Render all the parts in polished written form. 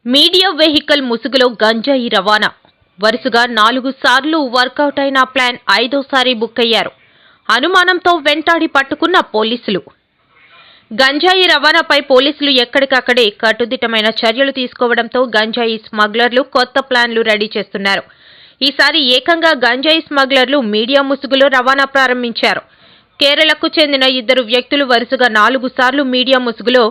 Media vehicle ముసుగులో గంజాయి రవాణా. వరుసగా 4 సార్లు వర్కౌట్ అయిన ప్లాన్ 5వసారి బుక్ అయ్యారు. అనుమానంతో వెంటాడి పట్టుకున్న పోలీసులు. గంజాయి రవాణాపై పోలీసులు ఎక్కడికక్కడే కట్టుదిట్టమైన చర్యలు తీసుకోవడంతో గంజాయి స్మగ్లర్లు కొత్త ప్లాన్లు రెడీ చేస్తున్నారు. ఈసారి ఏకంగా గంజాయి స్మగ్లర్లు మీడియా ముసుగులో రవాణా ప్రారంభించారు. కేరళకు చెందిన 2 వ్యక్తులు వరుసగా 4 సార్లు మీడియా ముసుగులో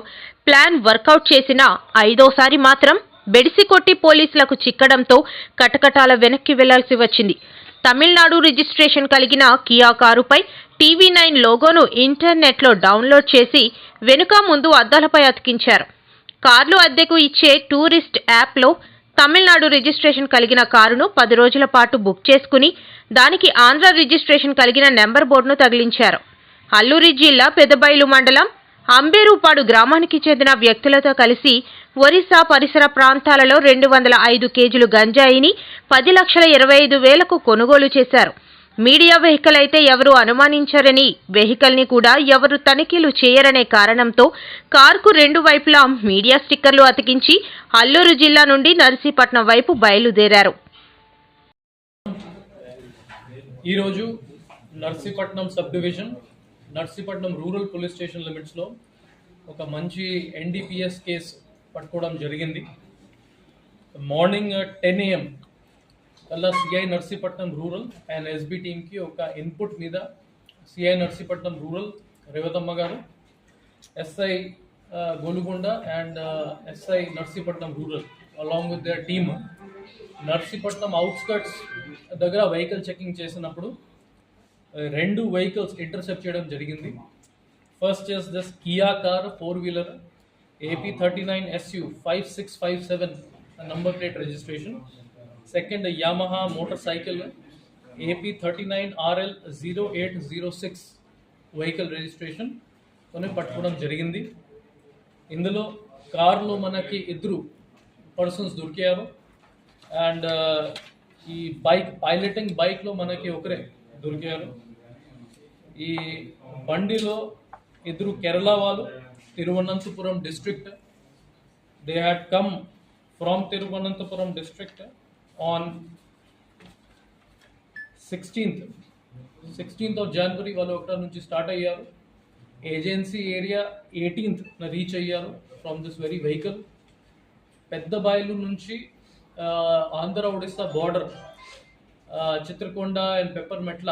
ప్లాన్ వర్కౌట్ చేసినా 5వసారి మాత్రం బెడిసి కొట్టి పోలీసులకు చిక్కడంతో కటకటాల వెనక్కి వెళ్లాల్సి వచ్చింది. తమిళనాడు రిజిస్ట్రేషన్ కలిగిన కియా కారుపై టీవీ9 లోగోను ఇంటర్నెట్లో డౌన్లోడ్ చేసి వెనుక ముందు అద్దాలపై అతికించారు. కార్లు అద్దెకు ఇచ్చే టూరిస్ట్ యాప్లో తమిళనాడు రిజిస్ట్రేషన్ కలిగిన కారును 10 రోజుల పాటు బుక్ చేసుకుని దానికి ఆంధ్ర రిజిస్ట్రేషన్ కలిగిన నెంబర్ బోర్డును తగిలించారు. అల్లూరి జిల్లా పెదబైలు మండలం అంబేరుపాడు గ్రామానికి చెందిన వ్యక్తులతో కలిసి ఒరిస్సా పరిసర ప్రాంతాలలో 205 కేజీలు గంజాయిని 10,25,000కు కొనుగోలు చేశారు. మీడియా వెహికల్ అయితే ఎవరూ అనుమానించారని, వెహికల్ని కూడా ఎవరు తనిఖీలు చేయరనే కారణంతో కారుకు 2 వైపులా మీడియా స్టిక్కర్లు అతికించి అల్లూరు జిల్లా నుండి నర్సీపట్నం వైపు బయలుదేరారు. ఈరోజు Narsipatnam sub division Narsipatnam rural police station లిమిట్స్లో ఒక మంచి NDPS కేసు పట్టుకోవడం జరిగింది. మార్నింగ్ 10 AM కల్లా CI Narsipatnam rural and SB టీమ్కి ఒక ఇన్పుట్ మీద సిఐ నర్సీపట్నం రూరల్ రేవతమ్మ గారు, SI Golugonda and SI Narsipatnam rural along with their team Narsipatnam outskirts దగ్గర వెహికల్ చెకింగ్ చేసినప్పుడు 2 వెహికల్స్ ఇంటర్సెప్ట్ చేయడం జరిగింది. First is this Kia car 4-wheeler AP39SU 5657 number plate registration. Second యామహా motor cycle AP39RL 0806 vehicle registration కొని పట్టుకోవడం జరిగింది. ఇందులో కార్లో మనకి 2 పర్సన్స్ దొరికారు అండ్ ఈ పైలటింగ్ బైక్లో మనకి ఒకరే దొరికారు. ఈ బండిలో 2 కేరళ వాళ్ళు, Thiruvananthapuram district. They had come from Thiruvananthapuram district on 16th of January వాళ్ళు అక్కడ నుంచి స్టార్ట్ అయ్యారు. ఏజెన్సీ ఏరియా 18th రీచ్ అయ్యారు from this very vehicle. Pedabayalu నుంచి Andhra Odisha border Chitrakonda and Peppermetla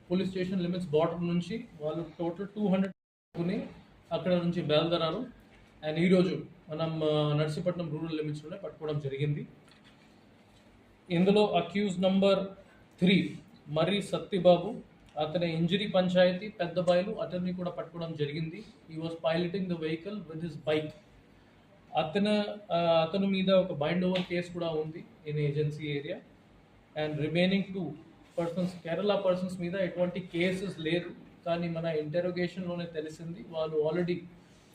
police station limits border నుంచి వాళ్ళు టోటల్ 200 అక్కడ నుంచి బయలుదేరారు. అండ్ ఈరోజు మనం నర్సీపట్నం రూరల్ లిమిట్స్లోనే పట్టుకోవడం జరిగింది. ఇందులో అక్యూజ్ నంబర్ 3 మర్రి సత్యబాబు, అతని ఇంజరీ పంచాయతీ పెద్ద బాయిలు, అతన్ని కూడా పట్టుకోవడం జరిగింది. He was piloting the vehicle with his bike. అతను మీద ఒక బైండ్ ఓవర్ కేసు కూడా ఉంది in agency area. And remaining 2 persons Kerala persons మీద ఎటువంటి కేసెస్ లేదు, కానీ మన ఇంటెరోగేషన్లోనే తెలిసింది వాళ్ళు ఆల్రెడీ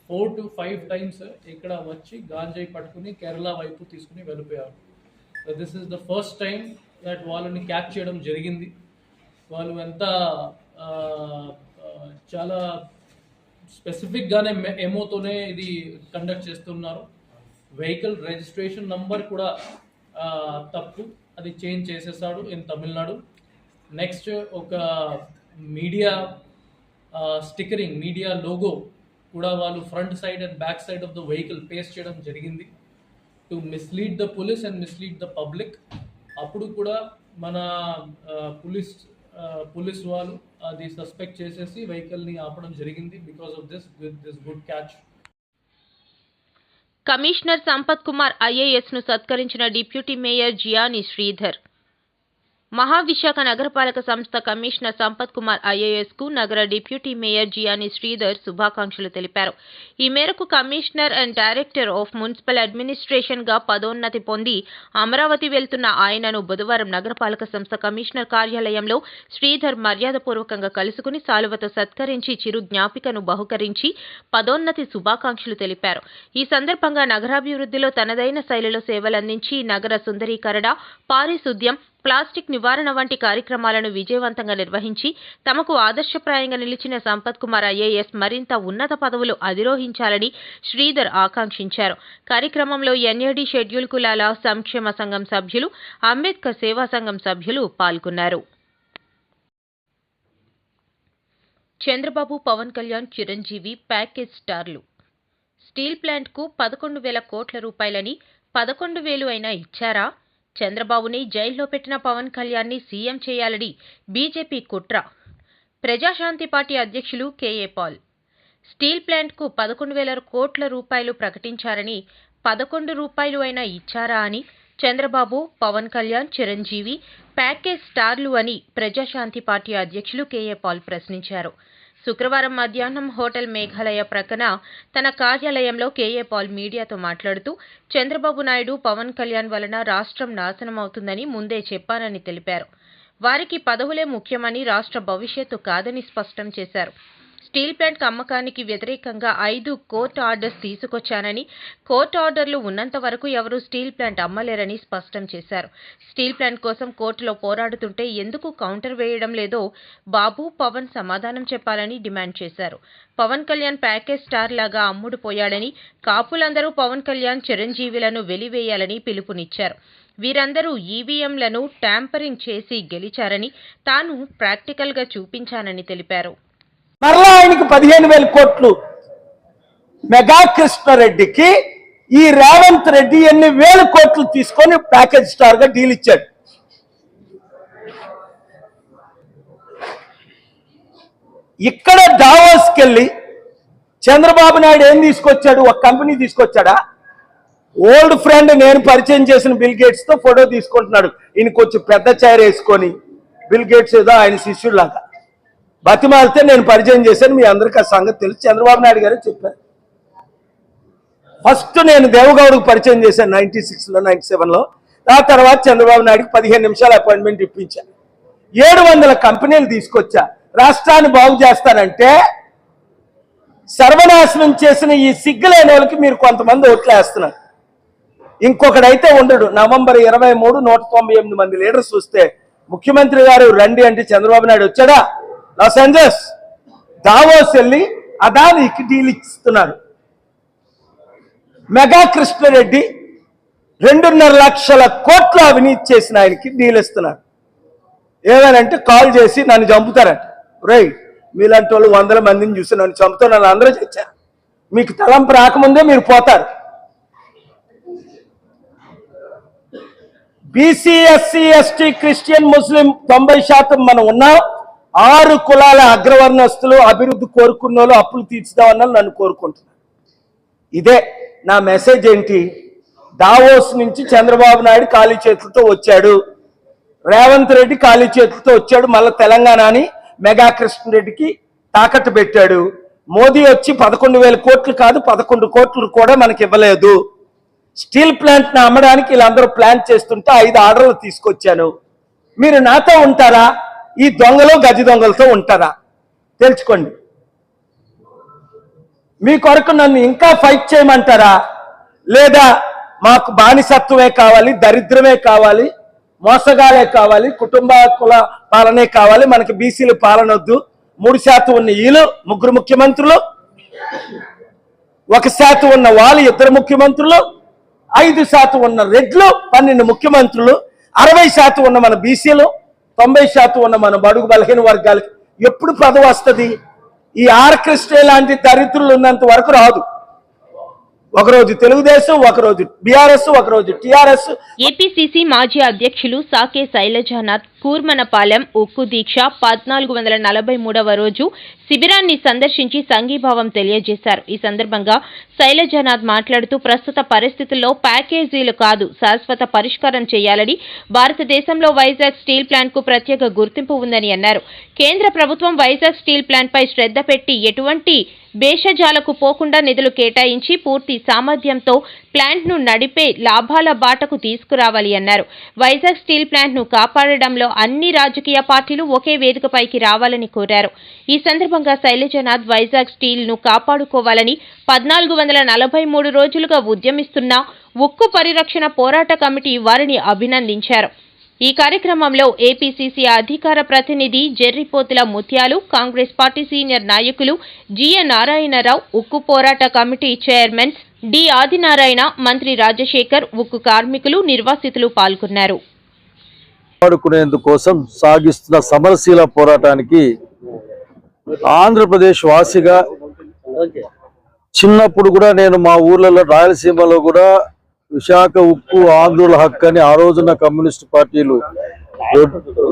4 to 5 times ఇక్కడ వచ్చి గాంజాయి పట్టుకుని కేరళ వైపు తీసుకుని వెళ్ళిపోయారు. This is the first time that వాళ్ళని క్యాచ్ చేయడం జరిగింది. వాళ్ళు ఎంత చాలా స్పెసిఫిక్గానే ఎమోతోనే ఇది కండక్ట్ చేస్తున్నారు. వెహికల్ రిజిస్ట్రేషన్ నంబర్ కూడా తప్పు, అది చేంజ్ చేసేసాడు ఇన్ తమిళనాడు. నెక్స్ట్ ఒక మీడియా స్టిక్కరింగ్, మీడియా లోగో కూడా వాళ్ళు front side and back side of the vehicle paste చేయడం జరిగింది to mislead the police and mislead the public. అప్పుడు కూడా మన పోలీస్ వాళ్ళు అది సస్పెక్ట్ చేసేసి వెహికల్ని ఆపడం జరిగింది because of this good catch. Commissioner Sampath Kumar IAS ను సత్కరించిన డిప్యూటీ మేయర్ జియాని శ్రీధర్. మహావిశాఖ నగరపాలక సంస్థ కమిషనర్ సంపత్ కుమార్ ఐఏఎస్ కు నగర డిప్యూటీ మేయర్ జియాని శ్రీధర్ శుభాకాంక్షలు తెలిపారు. ఈ మేరకు commissioner and director of municipal administration గా పదోన్నతి పొంది అమరావతి వెళ్తున్న ఆయనను బుధవారం నగరపాలక సంస్థ కమిషనర్ కార్యాలయంలో శ్రీధర్ మర్యాదపూర్వకంగా కలుసుకుని సాలువతో సత్కరించి చిరు జ్ఞాపికను బహుకరించి పదోన్నతి శుభాకాంక్షలు తెలిపారు. ఈ సందర్భంగా నగరాభివృద్ధిలో తనదైన శైలిలో సేవలందించి నగర సుందరీకరణ, పారిశుద్ధ్యం, ప్లాస్టిక్ నివారణ వంటి కార్యక్రమాలను విజయవంతంగా నిర్వహించి తమకు ఆదర్శప్రాయంగా నిలిచిన సంపత్ కుమార్ ఐఏఎస్ మరింత ఉన్నత పదవులు అధిరోహించాలని శ్రీధర్ ఆకాంక్షించారు. కార్యక్రమంలో ఎన్ఏడి షెడ్యూల్ కులాల సంక్షేమ సంఘం సభ్యులు, అంబేద్కర్ సేవా సంఘం సభ్యులు పాల్గొన్నారు. చంద్రబాబు, పవన్ కళ్యాణ్, చిరంజీవి ప్యాకేజ్ స్టార్లు. స్టీల్ ప్లాంట్కు 11,000 కోట్ల రూపాయలని 11,000 అయినా ఇచ్చారా? చంద్రబాబుని జైల్లో పెట్టిన పవన్ కళ్యాణ్ని సీఎం చేయాలని బీజేపీ కుట్ర. ప్రజాశాంతి పార్టీ అధ్యక్షులు కేఏ పాల్. స్టీల్ ప్లాంట్కు 11,000 కోట్ల రూపాయలు ప్రకటించారని 11 రూపాయలు అయినా ఇచ్చారా అని చంద్రబాబు, పవన్ కళ్యాణ్, చిరంజీవి ప్యాకేజ్ స్టార్లు అని ప్రజాశాంతి పార్టీ అధ్యక్షులు కేఏ పాల్ ప్రశ్నించారు. శుక్రవారం మధ్యాహ్నం హోటల్ మేఘాలయ ప్రక్కన తన కార్యాలయంలో కేఏ పాల్ మీడియాతో మాట్లాడుతూ చంద్రబాబు నాయుడు, పవన్ కళ్యాణ్ వలన రాష్ట్రం నాశనం అవుతుందని ముందే చెప్పానని తెలిపారు. వారికి పదవులే ముఖ్యమని రాష్ట్ర భవిష్యత్తు కాదని స్పష్టం చేశారు. స్టీల్ ప్లాంట్ అమ్మకానికి వ్యతిరేకంగా 5 కోర్టు ఆర్డర్స్ తీసుకొచ్చానని, కోర్టు ఆర్డర్లు ఉన్నంత వరకు ఎవరూ స్టీల్ ప్లాంట్ అమ్మలేరని స్పష్టం చేశారు. స్టీల్ ప్లాంట్ కోసం కోర్టులో పోరాడుతుంటే ఎందుకు కౌంటర్ వేయడం లేదో బాబు, పవన్ సమాధానం చెప్పాలని డిమాండ్ చేశారు. పవన్ కళ్యాణ్ ప్యాకేజ్ స్టార్ లాగా అమ్ముడుపోయాడని, కాపులందరూ పవన్ కళ్యాణ్, చిరంజీవిలను వెలివేయాలని పిలుపునిచ్చారు. వీరందరూ ఈవీఎంలను ట్యాంపరింగ్ చేసి గెలిచారని, తాను ప్రాక్టికల్గా చూపించానని తెలిపారు. మరలా ఆయనకి 15,000 కోట్లు మెగా కృష్ణారెడ్డికి ఈ రేవంత్ రెడ్డి ఎన్ని వేల కోట్లు తీసుకొని ప్యాకేజ్ స్టార్ గా డీల్ ఇచ్చాడు. ఇక్కడ డావోస్కి వెళ్ళి చంద్రబాబు నాయుడు ఏం తీసుకొచ్చాడు? ఒక కంపెనీ తీసుకొచ్చాడా? ఓల్డ్ ఫ్రెండ్ నేను పరిచయం చేసిన బిల్ గేట్స్ తో ఫోటో తీసుకుంటున్నాడు. ఈయన కొంచెం పెద్ద చైర్ వేసుకొని బిల్ గేట్స్ ఏదో ఆయన శిష్యులాగా బతిమాలితే నేను పరిచయం చేశాను. మీ అందరికీ ఆ సంగతి తెలుసు. చంద్రబాబు నాయుడు గారు చెప్పారు. ఫస్ట్ నేను దేవగౌడకు పరిచయం చేశాను 96లో 97లో. ఆ తర్వాత చంద్రబాబు నాయుడుకి 15 నిమిషాల అపాయింట్మెంట్ ఇప్పించాను. 700 కంపెనీలు తీసుకొచ్చా. రాష్ట్రాన్ని బాగు చేస్తానంటే సర్వనాశనం చేసిన ఈ సిగ్గులేని వాళ్ళకి మీరు కొంతమంది ఓట్లు వేస్తున్నారు. ఇంకొకడైతే ఉండడు. నవంబర్ 23 198 మంది లీడర్స్ వస్తే ముఖ్యమంత్రి గారు రండి అంటే చంద్రబాబు నాయుడు వచ్చాడా? లాస్ ఏంజలస్ దావోస్ వెళ్ళి అదానికి డీల్ ఇస్తున్నారు. మెగా కృష్ణారెడ్డి 2.5 లక్షల కోట్ల అవినీతి చేసిన ఆయనకి డీల్ ఇస్తున్నారు. ఏమనంటే కాల్ చేసి నన్ను చంపుతారంట. రైట్, మీలాంటి వాళ్ళు 100 మందిని చూసి నన్ను చంపుతారు, నన్ను అందరూ చచ్చారు. మీకు తలంపు రాకముందే మీరు పోతారు. బీసీ, ఎస్సీ, ఎస్టీ, క్రిస్టియన్, ముస్లిం 90% మనం ఉన్నాం. 6 కులాల అగ్రవర్ణస్తులు అభివృద్ధి కోరుకున్న వాళ్ళు అప్పులు తీర్చుదామన్నా నన్ను కోరుకుంటున్నారు. ఇదే నా మెసేజ్. ఏంటి? దావోస్ నుంచి చంద్రబాబు నాయుడు ఖాళీ చేతులతో వచ్చాడు, రేవంత్ రెడ్డి ఖాళీ చేతులతో వచ్చాడు. మళ్ళీ తెలంగాణని మెగా కృష్ణారెడ్డికి తాకట్టు పెట్టాడు. మోదీ వచ్చి 11,000 కోట్లు కాదు 11 కోట్లు కూడా మనకి ఇవ్వలేదు. స్టీల్ ప్లాంట్ ని అమ్మడానికి వీళ్ళందరూ ప్లాన్ చేస్తుంటే 5 ఆర్డర్లు తీసుకొచ్చాను. మీరు నాతో ఉంటారా? ఈ దొంగలు గజి దొంగలతో ఉంటారా? తెలుసుకోండి. మీ కొరకు నన్ను ఇంకా ఫైట్ చేయమంటారా? లేదా మాకు బానిసత్వమే కావాలి, దరిద్రమే కావాలి, మోసగాలే కావాలి, కుటుంబ కుల పాలనే కావాలి, మనకి బీసీలు పాలన వద్దు, 3% ఉన్న వీళ్ళు 3 ముఖ్యమంత్రులు, 1% ఉన్న వాళ్ళు 2 ముఖ్యమంత్రులు, 5% ఉన్న రెడ్లు 12 ముఖ్యమంత్రులు, 60% ఉన్న మన బీసీలు, 90% ఉన్న మన బడుగు బలహీన వర్గాలకి ఎప్పుడు పదవి వస్తుంది? ఈ ఆర్కెస్ట్రా లాంటి దరిద్రులు ఉన్నంత వరకు రాదు. ఒకరోజు తెలుగుదేశం, ఒకరోజు బీఆర్ఎస్, ఒకరోజు టీఆర్ఎస్. ఏపీసీసీ మాజీ అధ్యక్షులు సాకే శైలజానాథ్ కూర్మనపాలెం ఉక్కు దీక్ష 1443వ రోజు శిబిరాన్ని సందర్శించి సంఘీభావం తెలియజేశారు. ఈ సందర్భంగా శైలజానాథ్ మాట్లాడుతూ ప్రస్తుత పరిస్థితుల్లో ప్యాకేజీలు కాదు శాశ్వత పరిష్కారం చేయాలని, భారతదేశంలో వైజాగ్ స్టీల్ ప్లాంట్ కు ప్రత్యేక గుర్తింపు ఉందని అన్నారు. కేంద్ర ప్రభుత్వం వైజాగ్ స్టీల్ ప్లాంట్ పై శ్రద్ధ పెట్టి ఎటువంటి భేషజాలకు పోకుండా నిధులు కేటాయించి పూర్తి సామర్థ్యంతో ప్లాంట్ ను నడిపే లాభాల బాటకు తీసుకురావాలి అన్నారు. వైజాగ్ స్టీల్ ప్లాంట్ ను కాపాడడంలో అన్ని రాజకీయ పార్టీలు ఒకే వేదికపైకి రావాలని కోరారు. ఈ సందర్భంగా శైలజానాథ్ వైజాగ్ స్టీల్ ను కాపాడుకోవాలని 1443 రోజులుగా ఉద్యమిస్తున్న ఉక్కు పరిరక్షణ పోరాట కమిటీ వారిని అభినందించారు. ఈ కార్యక్రమంలో ఏపీసీసీ అధికార ప్రతినిధి జెర్రిపోతుల ముత్యాలు, కాంగ్రెస్ పార్టీ సీనియర్ నాయకులు జిఎ నారాయణరావు, ఉక్కు పోరాట కమిటీ చైర్మన్ డి ఆదినారాయణ, మంత్రి రాజశేఖర్, ఉక్కు కార్మికులు, నిర్వాసితులు పాల్గొన్నారు. కోసం సాగిస్తున్న సమరశీల పోరాటానికి ఆంధ్రప్రదేశ్ వాసిగా చిన్నప్పుడు కూడా నేను మా ఊర్లలో రాయలసీమలో కూడా విశాఖ ఉక్కు ఆంధ్రుల హక్కు అని ఆ రోజున కమ్యూనిస్ట్ పార్టీలు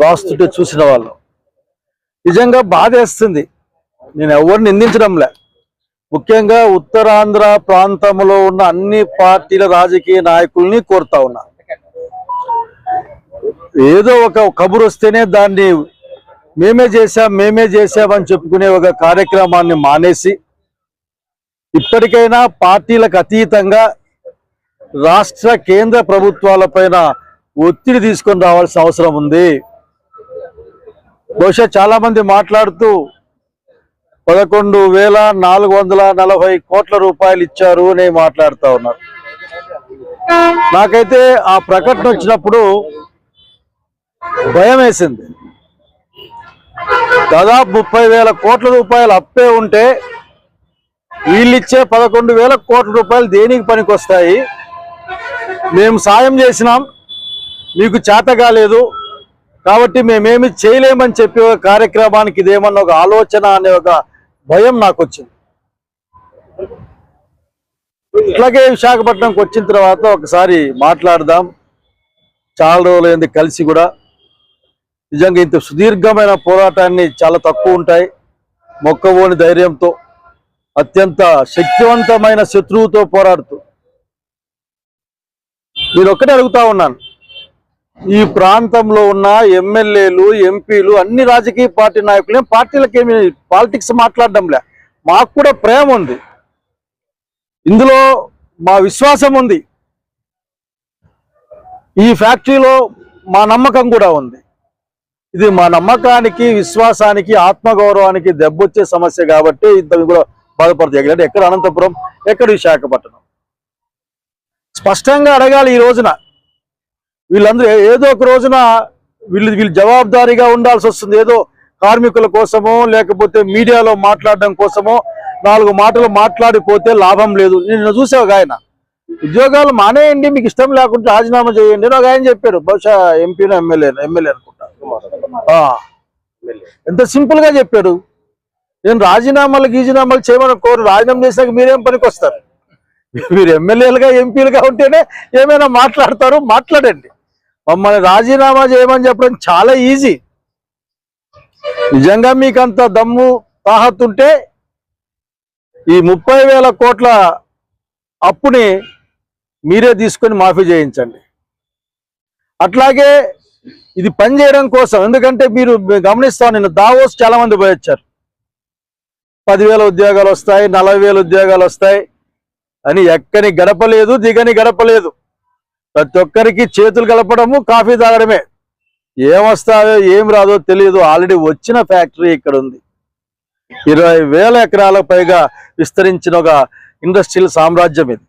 రాస్తుంటే చూసిన వాళ్ళం. నిజంగా బాధేస్తుంది. నేను ఎవరిని నిందించడంలే, ముఖ్యంగా ఉత్తరాంధ్ర ప్రాంతంలో ఉన్న అన్ని పార్టీల రాజకీయ నాయకుల్ని కోరుతా ఉన్నా. ఏదో ఒక కబురు వస్తేనే దాన్ని మేమే చేశామని చెప్పుకునే ఒక కార్యక్రమాన్ని మానేసి ఇప్పటికైనా పార్టీలకు అతీతంగా రాష్ట్ర కేంద్ర ప్రభుత్వాలపైన ఒత్తిడి తీసుకొని రావాల్సిన అవసరం ఉంది. బహుశా చాలా మంది మాట్లాడుతూ 11,440 కోట్ల రూపాయలు ఇచ్చారు అని మాట్లాడుతూ ఉన్నారు. నాకైతే ఆ ప్రకటన వచ్చినప్పుడు భయం వేసింది. దాదాపు 30,000 కోట్ల రూపాయలు అప్పే ఉంటే వీళ్ళిచ్చే 11,000 కోట్ల రూపాయలు దేనికి పనికొస్తాయి? మేము సాయం చేసినాం, మీకు చేత కాలేదు కాబట్టి మేమేమి చేయలేమని చెప్పి ఒక కార్యక్రమానికి ఇదేమన్నా ఒక ఆలోచన అనే ఒక భయం నాకు వచ్చింది. ఇట్లాగే విశాఖపట్నంకి వచ్చిన తర్వాత ఒకసారి మాట్లాడదాం, చాలా రోజులైంది కలిసి కూడా. నిజంగా ఇంత సుదీర్ఘమైన పోరాటాన్ని చాలా తక్కువ ఉంటాయి. మొక్కవోని ధైర్యంతో అత్యంత శక్తివంతమైన శత్రువుతో పోరాడుతూ నేను ఒక్కటే అడుగుతా ఉన్నాను, ఈ ప్రాంతంలో ఉన్న ఎమ్మెల్యేలు, ఎంపీలు, అన్ని రాజకీయ పార్టీ నాయకులు పార్టీలకేమి పాలిటిక్స్ మాట్లాడడంలే, మాకు కూడా ప్రేమ ఉంది, ఇందులో మా విశ్వాసం ఉంది, ఈ ఫ్యాక్టరీలో మా నమ్మకం కూడా ఉంది. ఇది మా నమ్మకానికి, విశ్వాసానికి, ఆత్మగౌరవానికి దెబ్బొచ్చే సమస్య కాబట్టి ఇంత కూడా బాధపడతాయి. ఎక్కడ అనంతపురం, ఎక్కడ విశాఖపట్నం స్పష్టంగా అడగాలి. ఈ రోజున వీళ్ళందరూ ఏదో ఒక రోజున వీళ్ళు జవాబుదారీగా ఉండాల్సి వస్తుంది. ఏదో కార్మికుల కోసమో లేకపోతే మీడియాలో మాట్లాడడం కోసమో 4 మాటలు మాట్లాడిపోతే లాభం లేదు. నేను చూసే ఒక ఆయన, ఉద్యోగాలు మానేయండి, మీకు ఇష్టం లేకుంటే రాజీనామా చేయండి అని ఒక ఆయన చెప్పాడు. బహుశా ఎంపీనో ఎమ్మెల్యే అనుకుంటా. ఎంత సింపుల్ గా చెప్పాడు. నేను రాజీనామాలు చేయమని కోరు, రాజీనామా చేసినాక మీరేం పనికి వస్తారు? మీరు ఎమ్మెల్యేలుగా, ఎంపీలుగా ఉంటేనే ఏమైనా మాట్లాడతారు, మాట్లాడండి. మమ్మల్ని రాజీనామా చేయమని చెప్పడం చాలా ఈజీ. నిజంగా మీకు అంత దమ్ము తాహతుంటే ఈ 30,000 కోట్ల అప్పుని మీరే తీసుకొని మాఫీ చేయించండి. అట్లాగే ఇది పనిచేయడం కోసం, ఎందుకంటే మీరు గమనిస్తాను, నేను దావోస్ చాలా మంది పోయి వచ్చారు. 10,000 ఉద్యోగాలు వస్తాయి, 40,000 ఉద్యోగాలు వస్తాయి అని ఎక్కని గడపలేదు, దిగని గడపలేదు. ప్రతి ఒక్కరికి చేతులు కలపడము, కాఫీ తాగడమే. ఏమొస్తాయో ఏం రాదో తెలియదు. ఆల్రెడీ వచ్చిన ఫ్యాక్టరీ ఇక్కడ ఉంది. 20,000 ఎకరాలకు పైగా విస్తరించిన ఒక ఇండస్ట్రియల్ సామ్రాజ్యం ఇది.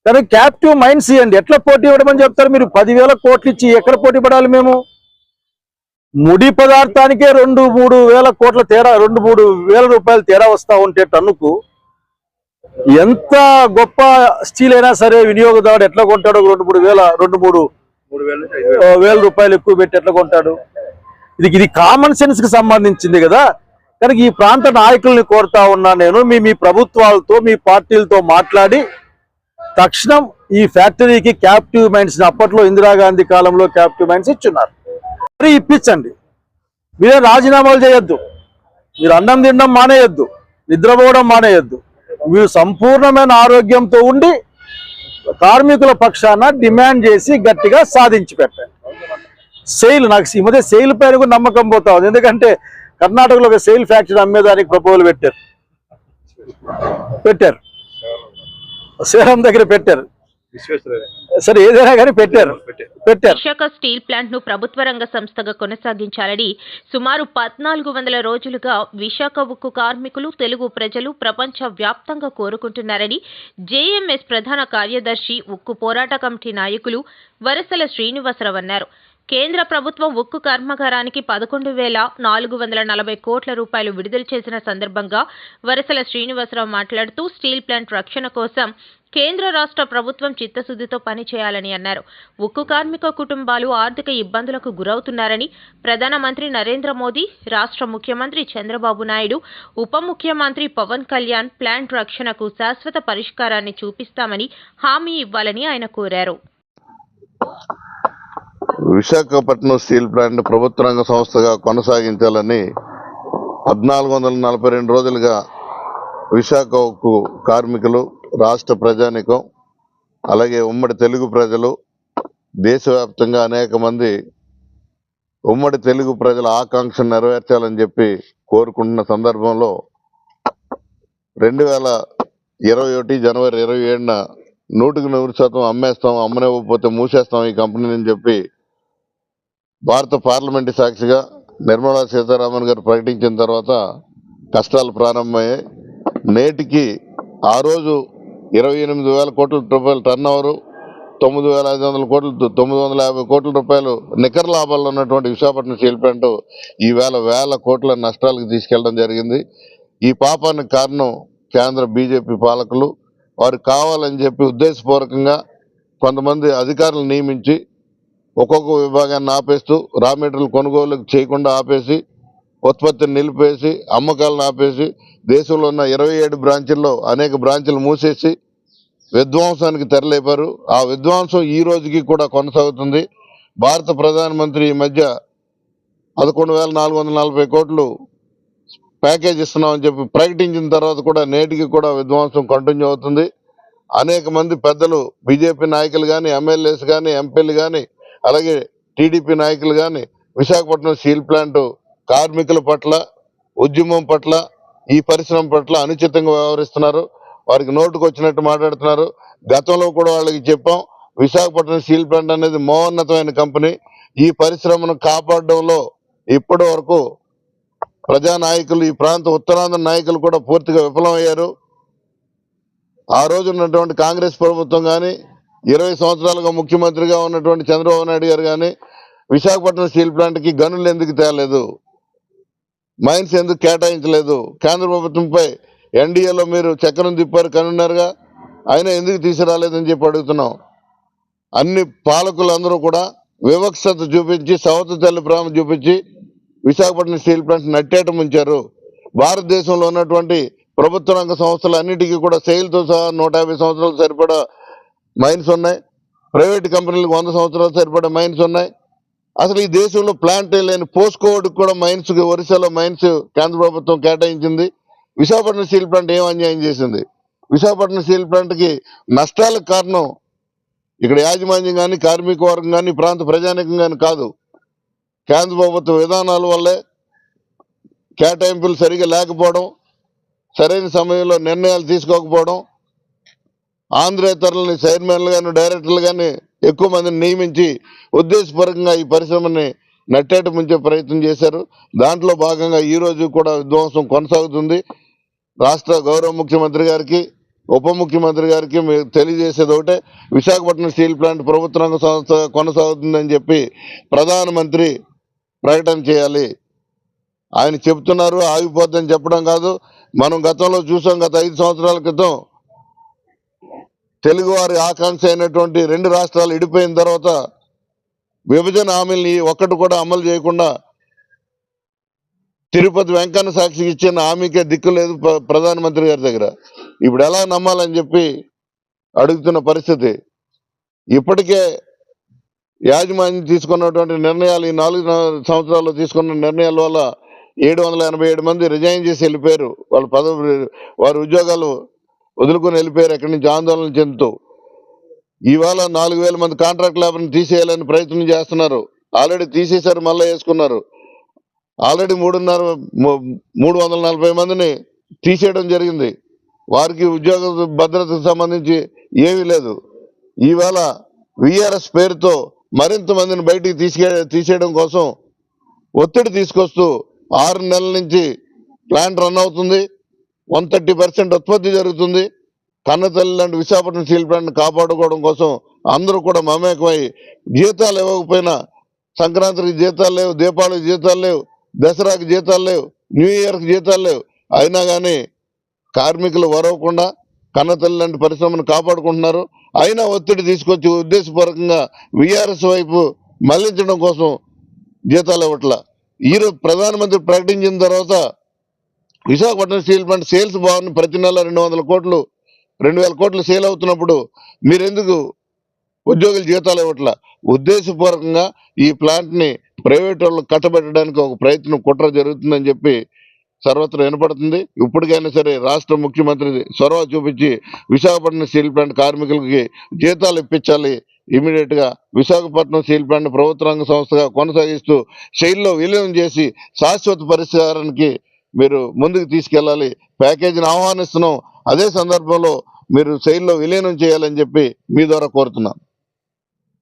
కానీ క్యాప్టివ్ మైన్స్ ఇవ్వండి, ఎట్లా పోటీ ఇవ్వడమని చెప్తారు మీరు? 10,000 కోట్లు ఇచ్చి ఎక్కడ పోటీ పడాలి మేము? ముడి పదార్థానికే 2-3 వేల కోట్ల తేడా, 2-3 వేల రూపాయలు తేడా వస్తూ ఉంటే టన్నుకు ఎంత గొప్ప స్టీల్ అయినా సరే వినియోగదారుడు ఎట్లా కొంటాడు? 2-3 వేల రూపాయలు ఎక్కువ పెట్టి ఎట్లా కొంటాడు? ఇది కామన్ సెన్స్ కి సంబంధించింది కదా. కనుక ఈ ప్రాంత నాయకుల్ని కోరుతా ఉన్నా నేను, మీ ప్రభుత్వాలతో, మీ పార్టీలతో మాట్లాడి తక్షణం ఈ ఫ్యాక్టరీకి క్యాప్టివ్ మైన్స్, అప్పట్లో ఇందిరాగాంధీ కాలంలో క్యాప్టివ్ మైన్స్ ఇచ్చున్నారు. మరి ఇప్పించండి. మీరే రాజీనామాలు చేయొద్దు, మీరు అన్నం తినడం మానేయొద్దు, నిద్రపోవడం మానేయొద్దు. మీరు సంపూర్ణమైన ఆరోగ్యంతో ఉండి కార్మికుల పక్షాన డిమాండ్ చేసి గట్టిగా సాధించి పెట్టండి. నాకు ఈ మధ్య సెయిల్ పైన కూడా నమ్మకం పోతా ఉంది. ఎందుకంటే కర్ణాటకలో ఒక సెయిల్ ఫ్యాక్టరీ అమ్మేదానికి ప్రపోజల్ పెట్టారు శ్రీరామ్ దగ్గర పెట్టారు. సరే ఏదైనా కానీ పెట్టారు. విశాఖ స్టీల్ ప్లాంట్ ను ప్రభుత్వ రంగ సంస్థగా కొనసాగించాలని సుమారు 1400 రోజులుగా విశాఖ ఉక్కు కార్మికులు, తెలుగు ప్రజలు ప్రపంచ వ్యాప్తంగా కోరుకుంటున్నారని జేఎంఎస్ ప్రధాన కార్యదర్శి, ఉక్కు పోరాట కమిటీ నాయకులు వరసల శ్రీనివాసరావు అన్నారు. కేంద్ర ప్రభుత్వం ఉక్కు కర్మాగారానికి 11,440 కోట్ల రూపాయలు విడుదల చేసిన సందర్భంగా వరసల శ్రీనివాసరావు మాట్లాడుతూ స్టీల్ ప్లాంట్ రక్షణ కోసం కేంద్ర రాష్ట్ర ప్రభుత్వం చిత్తశుద్ధితో పనిచేయాలని అన్నారు. ఉక్కు కార్మిక కుటుంబాలు ఆర్థిక ఇబ్బందులకు గురవుతున్నారని ప్రధానమంత్రి నరేంద్ర మోదీ, రాష్ట్ర ముఖ్యమంత్రి చంద్రబాబు నాయుడు, ఉప ముఖ్యమంత్రి పవన్ కళ్యాణ్ ప్లాంట్ రక్షణకు శాశ్వత పరిష్కారాన్ని చూపిస్తామని హామీ ఇవ్వాలని ఆయన కోరారు. విశాఖపట్నం స్టీల్ ప్లాంట్ ప్రభుత్వ రంగ సంస్థగా కొనసాగించాలని 1442 రోజులుగా విశాఖ ఉక్కు కార్మికులు, రాష్ట్ర ప్రజానికం, అలాగే ఉమ్మడి తెలుగు ప్రజలు, దేశవ్యాప్తంగా అనేక మంది ఉమ్మడి తెలుగు ప్రజల ఆకాంక్షను నెరవేర్చాలని చెప్పి కోరుకుంటున్న సందర్భంలో 2021 జనవరి 27న 100% అమ్మేస్తాం, అమ్మనివ్వకపోతే మూసేస్తాం ఈ కంపెనీని చెప్పి భారత పార్లమెంటు సాక్షిగా నిర్మలా సీతారామన్ గారు ప్రకటించిన తర్వాత కష్టాలు ప్రారంభమయ్యాయి. నేటికి ఆ రోజు 28,000 కోట్ల రూపాయల టర్న్ ఓవరు, 9,50 కోట్ల రూపాయలు నికర లాభాల్లో ఉన్నటువంటి విశాఖపట్నం స్టీల్ ప్లాంట్ ఈవేళ వేల కోట్ల నష్టాలకు తీసుకెళ్లడం జరిగింది. ఈ పాపానికి కారణం కేంద్ర బీజేపీ పాలకులు. వారు కావాలని చెప్పి ఉద్దేశపూర్వకంగా కొంతమంది అధికారులను నియమించి ఒక్కొక్క విభాగాన్ని ఆపేస్తూ రా మెటీరియల్ కొనుగోలు చేయకుండా ఆపేసి, ఉత్పత్తిని నిలిపేసి, అమ్మకాలను ఆపేసి, దేశంలో ఉన్న 27 బ్రాంచుల్లో అనేక బ్రాంచులు మూసేసి విధ్వంసానికి తెరలేపారు. ఆ విధ్వంసం ఈ రోజుకి కూడా కొనసాగుతుంది. భారత ప్రధానమంత్రి ఈ మధ్య 11,440 కోట్లు ప్యాకేజ్ ఇస్తున్నామని చెప్పి ప్రకటించిన తర్వాత కూడా నేటికి కూడా విధ్వంసం కంటిన్యూ అవుతుంది. అనేక మంది పెద్దలు, బీజేపీ నాయకులు కానీ, ఎమ్మెల్యేస్ కానీ, ఎంపీలు కానీ, అలాగే టీడీపీ నాయకులు కానీ విశాఖపట్నం స్టీల్ ప్లాంట్ కార్మికుల పట్ల, ఉద్యమం పట్ల, ఈ పరిశ్రమ పట్ల అనుచితంగా వ్యవహరిస్తున్నారు. వారికి నోటుకు వచ్చినట్టు మాట్లాడుతున్నారు. గతంలో కూడా వాళ్ళకి చెప్పాం, విశాఖపట్నం స్టీల్ ప్లాంట్ అనేది మహోన్నతమైన కంపెనీ. ఈ పరిశ్రమను కాపాడడంలో ఇప్పటి వరకు ప్రజానాయకులు, ఈ ప్రాంత ఉత్తరాంధ్ర నాయకులు కూడా పూర్తిగా విఫలమయ్యారు. ఆ రోజు ఉన్నటువంటి కాంగ్రెస్ ప్రభుత్వం కానీ, 20 సంవత్సరాలుగా ముఖ్యమంత్రిగా ఉన్నటువంటి చంద్రబాబు నాయుడు గారు కానీ విశాఖపట్నం స్టీల్ ప్లాంట్కి గనులు ఎందుకు తేలేదు, మైన్స్ ఎందుకు కేటాయించలేదు, కేంద్ర ప్రభుత్వంపై ఎన్డీఏలో మీరు చక్రం తిప్పారు, కనున్నారుగా, అయినా ఎందుకు తీసుకురాలేదని చెప్పి అడుగుతున్నాం. అన్ని పాలకులందరూ కూడా వివక్షత చూపించి, సవత తల్లి ప్రేమ చూపించి విశాఖపట్నం స్టీల్ ప్లాంట్ నట్టేట ముంచారు. భారతదేశంలో ఉన్నటువంటి ప్రభుత్వ రంగ సంస్థలు అన్నిటికీ కూడా సెయిల్తో సహా 150 సంవత్సరాలు సరిపడా మైన్స్ ఉన్నాయి. ప్రైవేట్ కంపెనీలకు 100 సంవత్సరాలు సరిపడా మైన్స్ ఉన్నాయి. అసలు ఈ దేశంలో ప్లాంటే లేని పోస్కోడ్కి కూడా మైన్స్, ఒరిస్సాలో మైన్స్ కేంద్ర ప్రభుత్వం కేటాయించింది. విశాఖపట్నం స్టీల్ ప్లాంట్ ఏం అన్యాయం చేసింది? విశాఖపట్నం స్టీల్ ప్లాంట్కి నష్టాలకు కారణం ఇక్కడ యాజమాన్యం కానీ, కార్మిక వర్గం కానీ, ప్రాంత ప్రజానికం కానీ కాదు. కేంద్ర ప్రభుత్వ విధానాల వల్లే, కేటాయింపులు సరిగా లేకపోవడం, సరైన సమయంలో నిర్ణయాలు తీసుకోకపోవడం, ఆంధ్రేతరులని చైర్మన్లు కానీ, డైరెక్టర్లు కానీ ఎక్కువ మందిని నియమించి ఉద్దేశపూర్వకంగా ఈ పరిశ్రమని నట్టేట ముంచే ప్రయత్నం చేశారు. దాంట్లో భాగంగా ఈ రోజు కూడా విధ్వంసం కొనసాగుతుంది. రాష్ట్ర గౌరవ ముఖ్యమంత్రి గారికి, ఉప ముఖ్యమంత్రి గారికి మీరు తెలియజేసేది ఒకటే, విశాఖపట్నం స్టీల్ ప్లాంట్ ప్రభుత్వ రంగ సంస్థ కొనసాగుతుందని చెప్పి ప్రధానమంత్రి ప్రకటన చేయాలి. ఆయన చెప్తున్నారు, ఆగిపోద్దని చెప్పడం కాదు. మనం గతంలో చూసాం, గత 5 సంవత్సరాల క్రితం తెలుగువారి ఆకాంక్ష అయినటువంటి 2 రాష్ట్రాలు విడిపోయిన తర్వాత విభజన హామీల్ని ఒక్కటి కూడా అమలు చేయకుండా తిరుపతి వెంకన్న సాక్షికి ఇచ్చిన హామీకే దిక్కు లేదు ప్రధానమంత్రి గారి దగ్గర. ఇప్పుడు ఎలా నమ్మాలని చెప్పి అడుగుతున్న పరిస్థితి. ఇప్పటికే యాజమాన్యం తీసుకున్నటువంటి నిర్ణయాలు, ఈ 4 సంవత్సరాల్లో తీసుకున్న నిర్ణయాల వల్ల 787 మంది రిజైన్ చేసి వెళ్ళిపోయారు. వారి ఉద్యోగాలు వదులుకొని వెళ్ళిపోయారు ఎక్కడి నుంచి ఆందోళన చెందుతూ. ఇవాళ 4,000 మంది కాంట్రాక్ట్ లేబర్ని తీసేయాలని ప్రయత్నం చేస్తున్నారు. ఆల్రెడీ తీసేశారు, మళ్ళీ వేసుకున్నారు. ఆల్రెడీ 340 మందిని తీసేయడం జరిగింది. వారికి ఉద్యోగ భద్రతకు సంబంధించి ఏమీ లేదు. ఇవాళ విఆర్ఎస్ పేరుతో మరింత మందిని బయటికి తీసేయడం కోసం ఒత్తిడి తీసుకొస్తూ 6 నెలల నుంచి ప్లాంట్ రన్ అవుతుంది. 130% ఉత్పత్తి జరుగుతుంది. కన్నతల్లి లాంటి విశాఖపట్నం స్టీల్ ప్లాంట్ కాపాడుకోవడం కోసం అందరూ కూడా మమేకమై, జీతాలు ఇవ్వకపోయినా, సంక్రాంతికి జీతాలు లేవు, దీపావళికి జీతాలు లేవు, దసరాకి జీతాలు లేవు, న్యూ ఇయర్కి జీతాలు లేవు, అయినా కానీ కార్మికులు వరవకుండా కన్నతల్లి లాంటి పరిశ్రమను కాపాడుకుంటున్నారు. అయినా ఒత్తిడి తీసుకొచ్చి ఉద్దేశపూర్వకంగా విఆర్ఎస్ వైపు మళ్లించడం కోసం జీతాలు ఇవ్వట్లా. ఈరోజు ప్రధానమంత్రి ప్రకటించిన తర్వాత విశాఖపట్నం స్టీల్ ప్లాంట్ సేల్స్ బాగుంది. ప్రతి నెల 2,000 కోట్లు సేల్ అవుతున్నప్పుడు మీరెందుకు ఉద్యోగుల జీతాలు ఇవ్వట్లా? ఉద్దేశపూర్వకంగా ఈ ప్లాంట్ని ప్రైవేట్ వాళ్ళకి కట్టబెట్టడానికి ఒక ప్రయత్నం, కుట్ర జరుగుతుందని చెప్పి సర్వత్రా వినపడుతుంది. ఇప్పటికైనా సరే రాష్ట్ర ముఖ్యమంత్రి చొరవ చూపించి విశాఖపట్నం స్టీల్ ప్లాంట్ కార్మికులకి జీతాలు ఇప్పించాలి. ఇమీడియట్ గా విశాఖపట్నం స్టీల్ ప్లాంట్ ప్రభుత్వ రంగ సంస్థగా కొనసాగిస్తూ శైలిలో విలీనం చేసి శాశ్వత పరిష్కారానికి మీరు ముందుకు తీసుకెళ్లాలి. ప్యాకేజీని ఆహ్వానిస్తున్నాం. అదే సందర్భంలో మీరు శైలిలో విలీనం చేయాలని చెప్పి మీ ద్వారా కోరుతున్నాను.